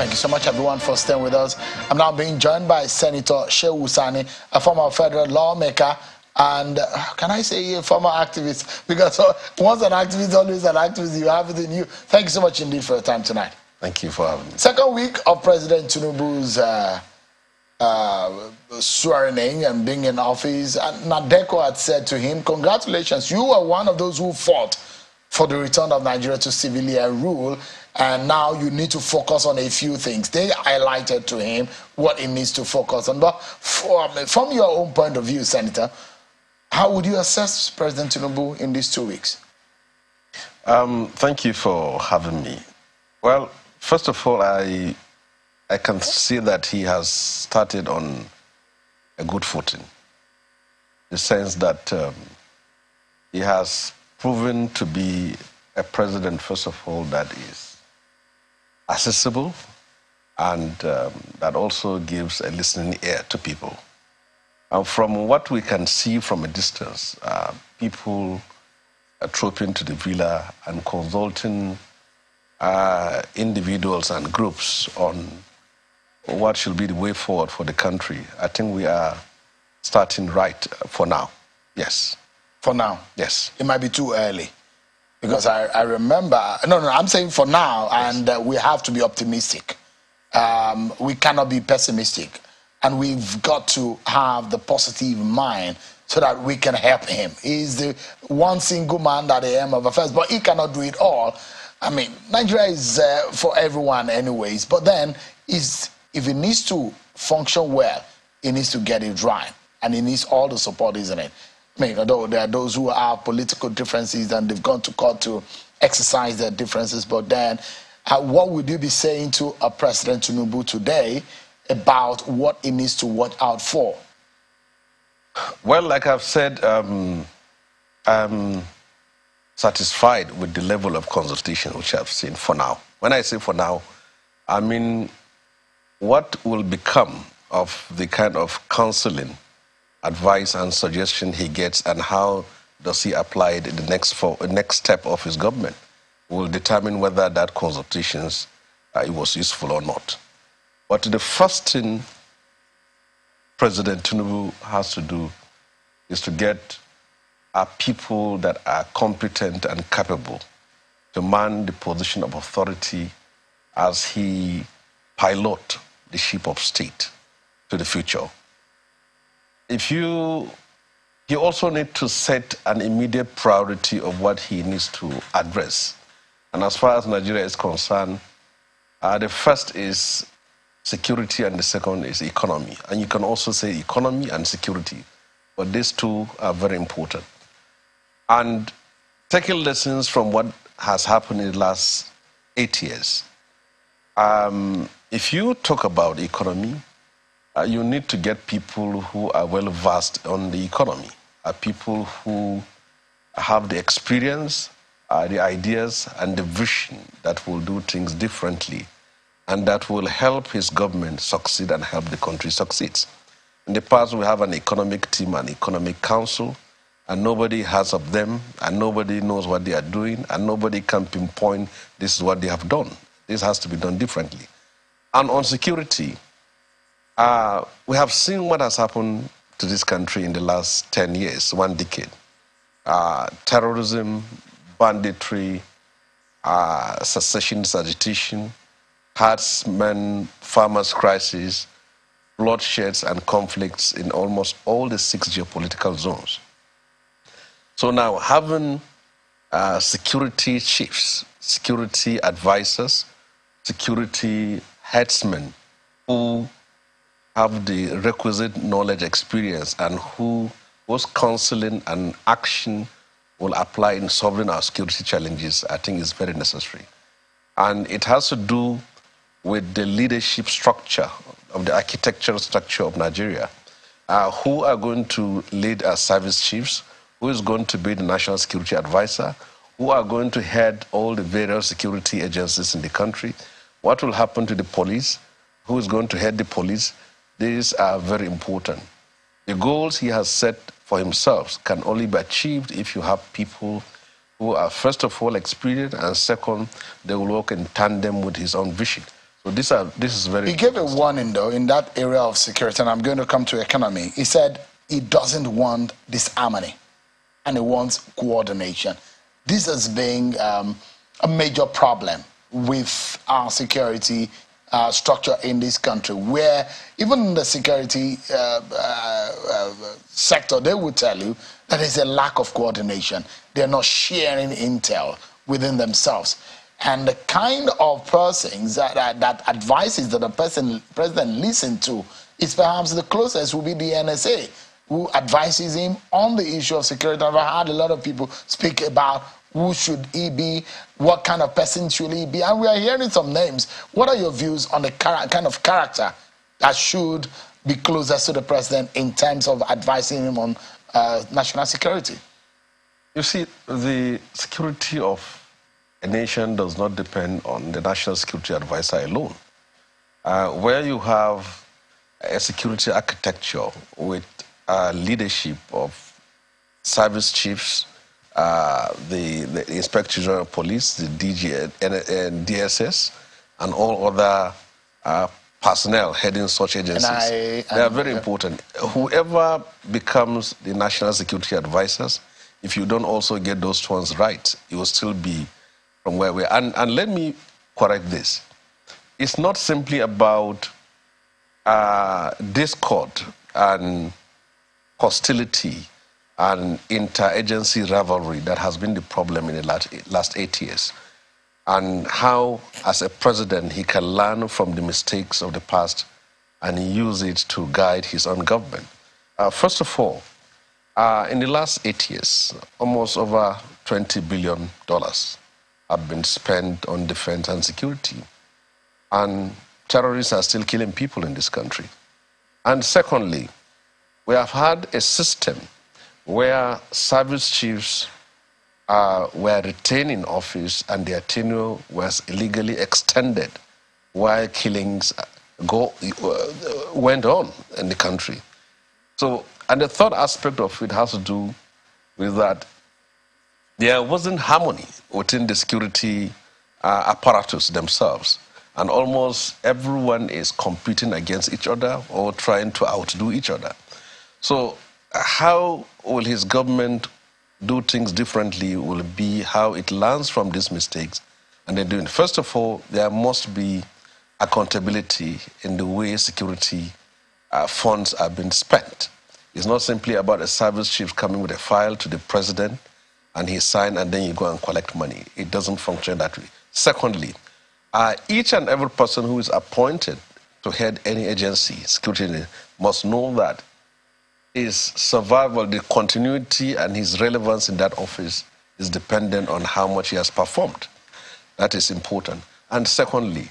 Thank you so much, everyone, for staying with us. I'm now being joined by Senator Shehu Sani, a former federal lawmaker, and can I say a former activist? Because once an activist, always an activist. You have it in you. Thank you so much indeed for your time tonight. Thank you for having me. Second week of President Tinubu's swearing in and being in office, and Nadeko had said to him, congratulations, you are one of those who fought for the return of Nigeria to civilian rule, and now you need to focus on a few things. They highlighted to him what he needs to focus on. But from your own point of view, Senator, how would you assess President Tinubu in these 2 weeks? Thank you for having me. Well, first of all, I can see that he has started on a good footing, in the sense that he has proven to be a president, first of all, that is accessible and that also gives a listening ear to people. And from what we can see from a distance, people are trooping to the villa and consulting individuals and groups on what should be the way forward for the country. I think we are starting right for now. Yes. For now? Yes. It might be too early. Because I remember, no, I'm saying for now, yes. And we have to be optimistic. We cannot be pessimistic. And we've got to have the positive mind so that we can help him. He's the one single man at the end of affairs, but he cannot do it all. I mean, Nigeria is for everyone anyways, but then if it needs to function well, it needs to get it right. And it needs all the support, isn't it? I mean, although there are those who have political differences and they've gone to court to exercise their differences, but then what would you be saying to President Tinubu today about what he needs to watch out for? Well, like I've said, I'm satisfied with the level of consultation which I've seen for now. When I say for now, I mean what will become of the kind of counseling, advice and suggestion he gets, and how does he apply it in the next step of his government will determine whether that consultations it was useful or not. But the first thing President Tinubu has to do is to get people that are competent and capable to man the position of authority as he pilot the ship of state to the future. He also needs to set an immediate priority of what he needs to address. And as far as Nigeria is concerned, the first is security and the second is economy. And you can also say economy and security, but these two are very important. And taking lessons from what has happened in the last 8 years, if you talk about economy, you need to get people who are well versed on the economy, people who have the experience, the ideas, and the vision that will do things differently, and that will help his government succeed and help the country succeed. In the past, we have an economic team, an economic council, and nobody has of them, and nobody knows what they are doing, and nobody can pinpoint this is what they have done. This has to be done differently. And on security, we have seen what has happened to this country in the last 10 years, 1 decade. Terrorism, banditry, secession, agitation, herdsmen, farmers' crisis, bloodsheds and conflicts in almost all the 6 geopolitical zones. So now having security chiefs, security advisors, security headsmen who have the requisite knowledge, experience, and whose counseling and action will apply in solving our security challenges, I think is very necessary. And it has to do with the leadership structure, of the architectural structure of Nigeria. Who are going to lead as service chiefs? Who is going to be the national security advisor? Who are going to head all the various security agencies in the country? What will happen to the police? Who is going to head the police? These are very important. The goals he has set for himself can only be achieved if you have people who are, first of all, experienced, and second, they will work in tandem with his own vision. So this is very. He gave a warning, though, in that area of security, and I'm going to come to economy. He said he doesn't want disharmony, and he wants coordination. This has been a major problem with our security structure in this country, where even in the security sector, they will tell you that there's a lack of coordination. They're not sharing intel within themselves. And the kind of persons that advices that the president listens to is perhaps the closest will be the NSA, who advises him on the issue of security. I've heard a lot of people speak about who should he be, what kind of person should he be, and we are hearing some names. What are your views on the kind of character that should be closest to the president in terms of advising him on national security? You see, the security of a nation does not depend on the national security advisor alone. Where you have a security architecture with leadership of service chiefs, the Inspector General of Police, the DG and DSS, and all other personnel heading such agencies. They are very important. Whoever becomes the national security advisors, if you don't also get those ones right, you will still be from where we are. And let me correct this. It's not simply about discord and hostility and interagency rivalry that has been the problem in the last 8 years, and how, as a president, he can learn from the mistakes of the past and use it to guide his own government. First of all, in the last 8 years, almost over $20 billion have been spent on defense and security, and terrorists are still killing people in this country. And secondly, we have had a system where service chiefs were retained in office and their tenure was illegally extended while killings went on in the country. So, and the third aspect of it has to do with that there wasn't harmony within the security apparatus themselves. And almost everyone is competing against each other or trying to outdo each other. So how will his government do things differently will be how it learns from these mistakes and then doing. First of all, there must be accountability in the way security funds are being spent. It's not simply about a service chief coming with a file to the president and he signs and then you go and collect money. It doesn't function that way. Secondly, each and every person who is appointed to head any agency, security, must know that his survival, the continuity and his relevance in that office is dependent on how much he has performed. That is important. And secondly,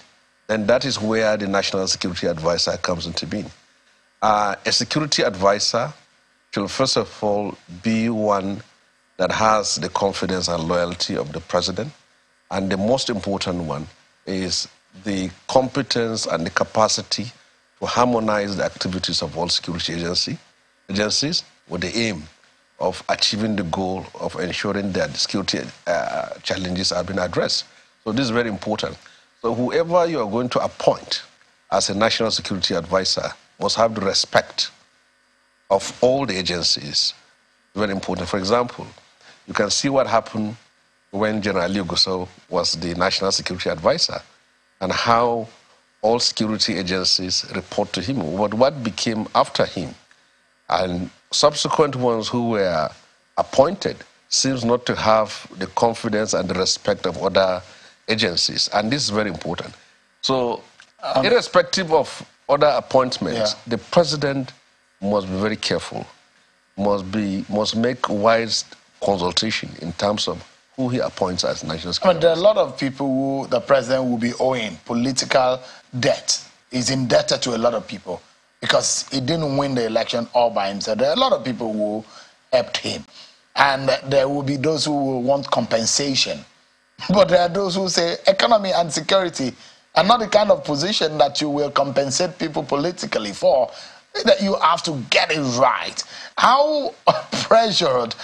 then that is where the National Security Advisor comes into being. A security advisor should first of all be one that has the confidence and loyalty of the president. And the most important one is the competence and the capacity to harmonize the activities of all security agencies with the aim of achieving the goal of ensuring that the security challenges are being addressed. So this is very important. So whoever you are going to appoint as a national security advisor must have the respect of all the agencies. Very important. For example, you can see what happened when General Liu was the national security advisor and how all security agencies report to him, what became after him. And subsequent ones who were appointed seems not to have the confidence and the respect of other agencies. And this is very important. So irrespective of other appointments, the president must be very careful, must make wise consultation in terms of who he appoints as national security. There are a lot of people who the president will be owing political debt. He's indebted to a lot of people because he didn't win the election all by himself. There are a lot of people who helped him. And there will be those who will want compensation. But there are those who say economy and security are not the kind of position that you will compensate people politically for. that you have to get it right. How pressured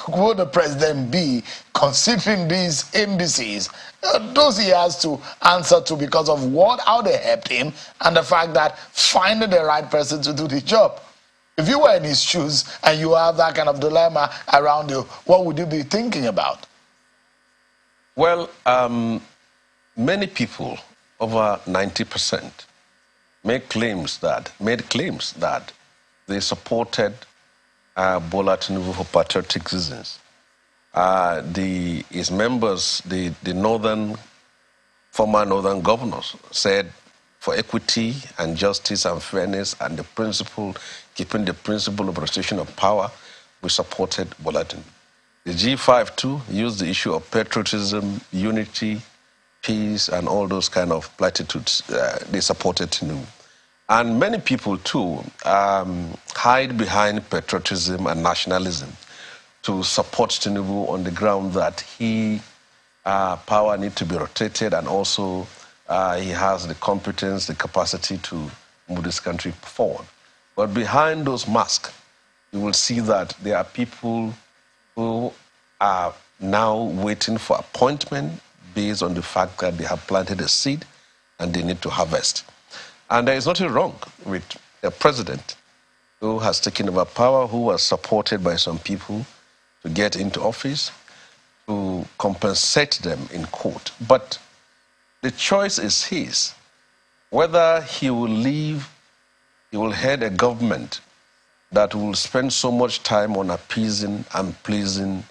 would the president be considering these indices, those he has to answer to because of how they helped him, and the fact that finding the right person to do the job? If you were in his shoes and you have that kind of dilemma around you, what would you be thinking about? Well, many people, over 90%, made claims that they supported Bola Tinubu for patriotic reasons. His members, the former northern governors, said for equity and justice and fairness and keeping the principle of rotation of power, we supported Bola Tinubu. The G5 too used the issue of patriotism, unity, peace, and all those kind of platitudes. They supported Tinubu. And many people too hide behind patriotism and nationalism to support Tinubu on the ground that power needs to be rotated, and also he has the competence, the capacity to move this country forward. But behind those masks, you will see that there are people who are now waiting for appointment based on the fact that they have planted a seed and they need to harvest. And there is nothing wrong with a president who has taken over power, who was supported by some people to get into office, to compensate them in court. But the choice is his, whether he will head a government that will spend so much time on appeasing and pleasing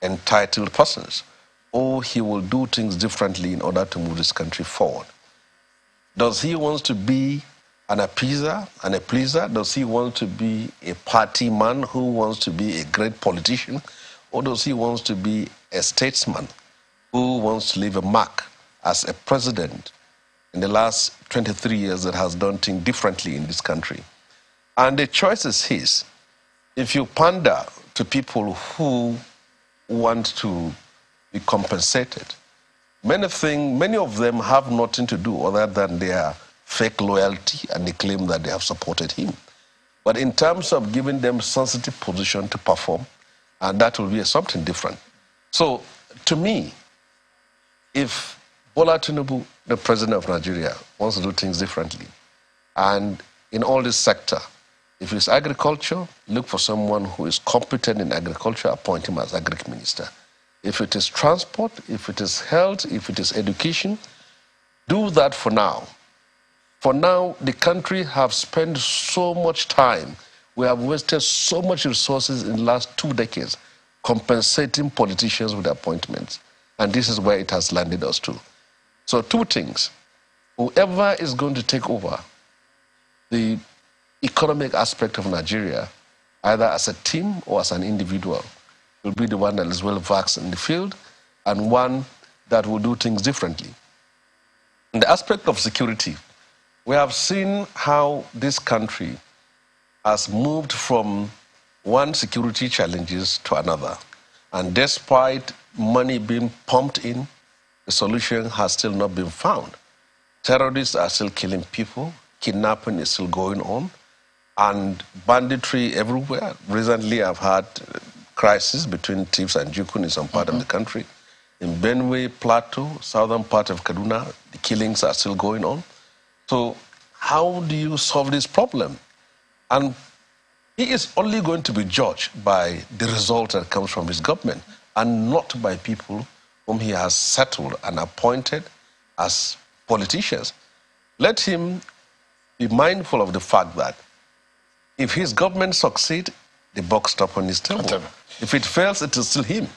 entitled persons, or he will do things differently in order to move this country forward. Does he want to be an appeaser and a pleaser? Does he want to be a party man who wants to be a great politician? Or does he want to be a statesman who wants to leave a mark as a president in the last 23 years that has done things differently in this country? And the choice is his. If you pander to people who want to be compensated, many of them have nothing to do other than their fake loyalty, and they claim that they have supported him. But in terms of giving them sensitive position to perform, that will be something different. So, to me, if Bola Tinubu, the president of Nigeria, wants to do things differently, and in all this sector, if it's agriculture, look for someone who is competent in agriculture, appoint him as agric minister. If it is transport, if it is health, if it is education, do that for now. For now, the country have spent so much time, we have wasted so much resources in the last 2 decades compensating politicians with appointments. And this is where it has landed us to. So 2 things. Whoever is going to take over the economic aspect of Nigeria, either as a team or as an individual, will be the one that is well versed in the field and one that will do things differently. In the aspect of security, we have seen how this country has moved from one security challenges to another. And despite money being pumped in, the solution has still not been found. Terrorists are still killing people, kidnapping is still going on, and banditry everywhere. Recently, I've had crisis between thieves and Jukun in some part of the country. In Benue, Plateau, southern part of Kaduna, the killings are still going on. So how do you solve this problem? And he is only going to be judged by the result that comes from his government and not by people whom he has settled and appointed as politicians. Let him be mindful of the fact that if his government succeeds, the buck stops on his table. If it fails, it is still him.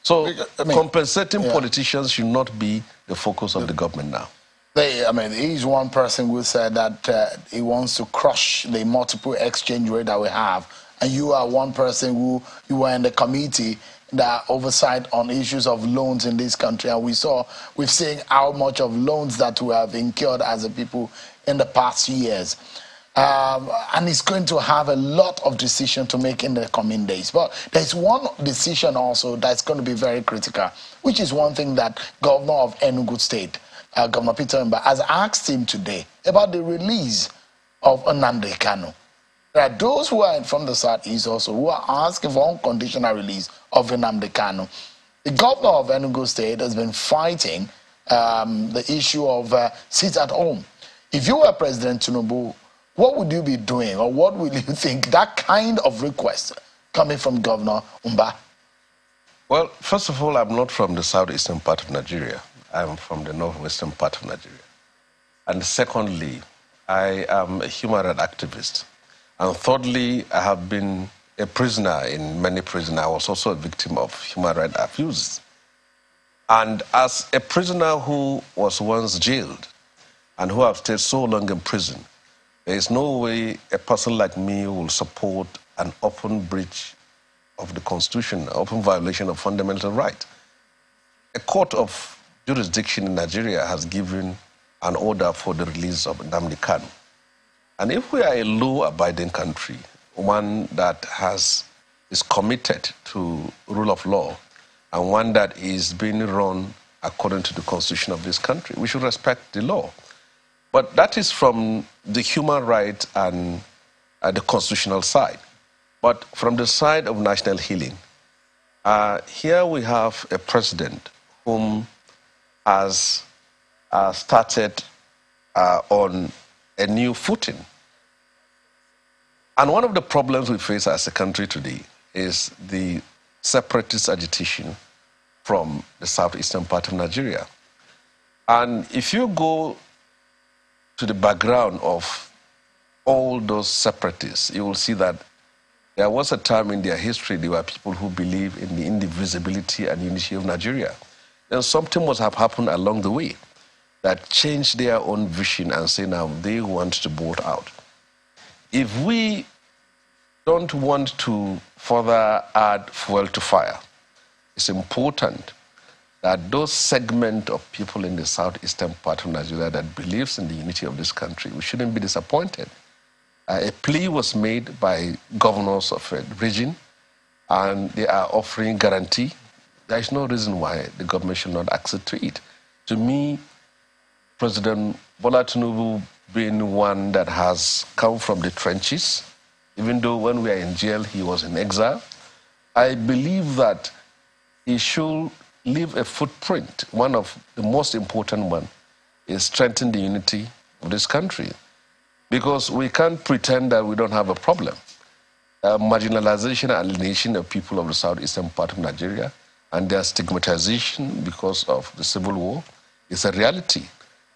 So compensating politicians should not be the focus of the government now. He's one person who said that he wants to crush the multiple exchange rate that we have. And you are one person who you were in the committee that oversight on issues of loans in this country. And we've seen how much of loans that we have incurred as a people in the past years. And it's going to have a lot of decision to make in the coming days. But there's one decision also that's going to be very critical, which is one thing that Governor of Enugu State, Governor Peter Mba, has asked him today about the release of Nnamdi Kanu. There are those who are from the Southeast also who are asking for unconditional release of Nnamdi Kanu. The governor of Enugu State has been fighting the issue of sit at home. If you were President Tinubu, what would you be doing, or what would you think that kind of request coming from Governor Umba? Well, first of all, I'm not from the southeastern part of Nigeria. I'm from the northwestern part of Nigeria. And secondly, I am a human rights activist. And thirdly, I have been a prisoner in many prisons. I was also a victim of human rights abuses. And as a prisoner who was once jailed and who have stayed so long in prison, there is no way a person like me will support an open breach of the Constitution, an open violation of fundamental rights. A court of jurisdiction in Nigeria has given an order for the release of Nnamdi Kanu. And if we are a law-abiding country, one that is committed to rule of law, and one that is being run according to the Constitution of this country, we should respect the law. But that is from the human rights and the constitutional side. But from the side of national healing, here we have a president whom has started on a new footing. And one of the problems we face as a country today is the separatist agitation from the southeastern part of Nigeria. And if you go to the background of all those separatists, you will see that there was a time in their history there were people who believed in the indivisibility and unity of Nigeria. Then something must have happened along the way that changed their own vision and say now they want to vote out. If we don't want to further add fuel to fire, it's important that those segments of people in the southeastern part of Nigeria that believes in the unity of this country, we shouldn't be disappointed. A plea was made by governors of a region, and they are offering guarantee. There is no reason why the government should not accede to it. To me, President Bola Tinubu being one that has come from the trenches, even though when we are in jail, he was in exile, I believe that he should leave a footprint. One of the most important one is strengthen the unity of this country. Because we can't pretend that we don't have a problem. Marginalization and alienation of people of the southeastern part of Nigeria and their stigmatization because of the civil war is a reality.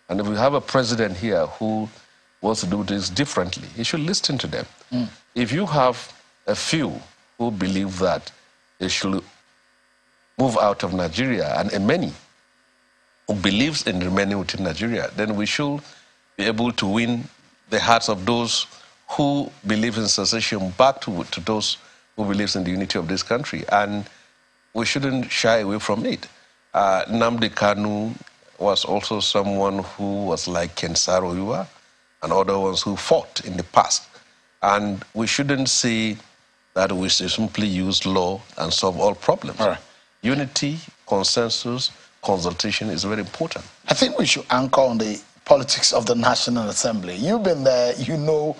And if we have a president here who wants to do this differently, he should listen to them. If you have a few who believe that they should move out of Nigeria and many who believes in remaining within Nigeria, then we should be able to win the hearts of those who believe in secession back to those who believe in the unity of this country. And we shouldn't shy away from it. Nnamdi Kanu was also someone who was like Ken Saro-Wiwa and other ones who fought in the past. And we shouldn't say that we should simply use law and solve all problems. All right. Unity, consensus, consultation is very important. I think we should anchor on the politics of the National Assembly. You've been there, you know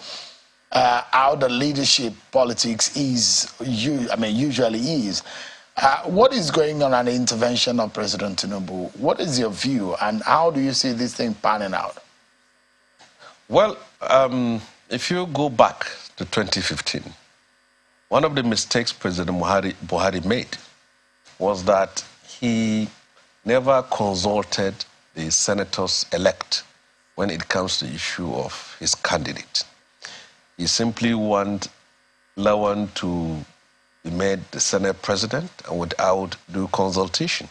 how the leadership politics is, usually is. What is going on an intervention of President Tinubu? What is your view, and how do you see this thing panning out? Well, if you go back to 2015, one of the mistakes President Buhari made was that he never consulted the senators-elect when it comes to the issue of his candidate. He simply want Lawan to be made the Senate president and without due consultation.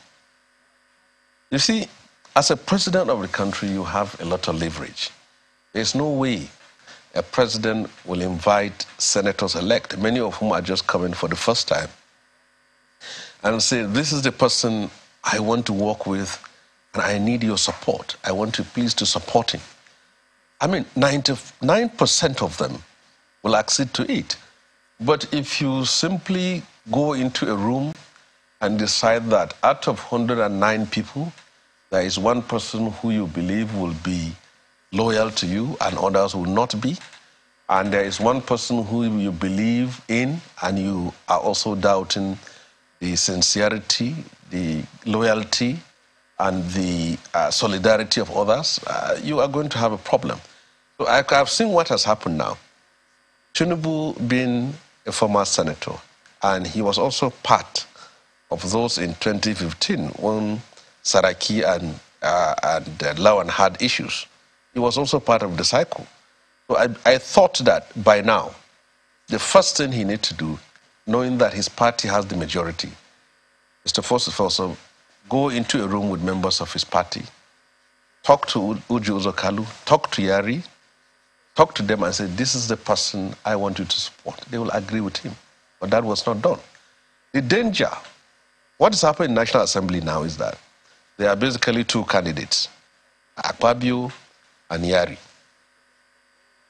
You see, as a president of the country, you have a lot of leverage. There's no way a president will invite senators-elect, many of whom are just coming for the first time, and say, this is the person I want to work with, and I need your support. I want you please to support him. I mean, 99% of them will accede to it. But if you simply go into a room and decide that out of 109 people, there is one person who you believe will be loyal to you and others will not be, and there is one person who you believe in and you are also doubting the sincerity, the loyalty, and the solidarity of others, you are going to have a problem. So I've seen what has happened now. Tinubu being a former senator, and he was also part of those in 2015 when Saraki and Lawan had issues. He was also part of the cycle. So I thought that by now, the first thing he needs to do, knowing that his party has the majority, is to first of all go into a room with members of his party, talk to Uju Uzokalu, talk to Yari, talk to them and say, this is the person I want you to support. They will agree with him. But that was not done. The danger, what is happening in National Assembly now is that there are basically two candidates, Akpabio and Yari.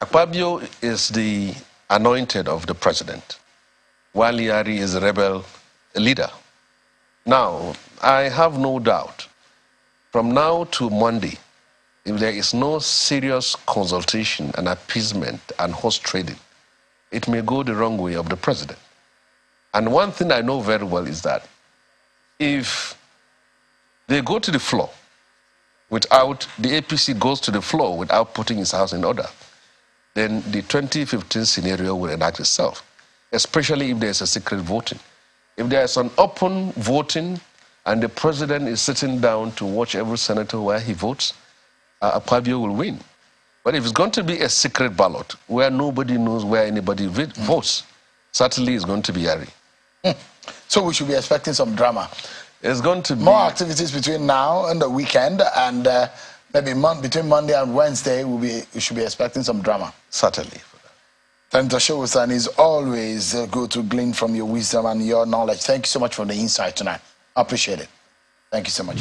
Akpabio is the anointed of the president, while Yari is a rebel leader. Now, I have no doubt, from now to Monday, if there is no serious consultation and appeasement and horse trading, it may go the wrong way of the president. And one thing I know very well is that if they go to the floor without, the APC goes to the floor without putting his house in order, then the 2015 scenario will enact itself, especially if there's a secret voting. If there's an open voting and the president is sitting down to watch every senator where he votes, Akpabio will win. But if it's going to be a secret ballot where nobody knows where anybody votes, certainly it's going to be Yari. So we should be expecting some drama. It's going to be more activities between now and the weekend, and maybe between Monday and Wednesday, we should be expecting some drama. Certainly. Senator Shehu, Sani, is always good to glean from your wisdom and your knowledge. Thank you so much for the insight tonight. I appreciate it. Thank you so much.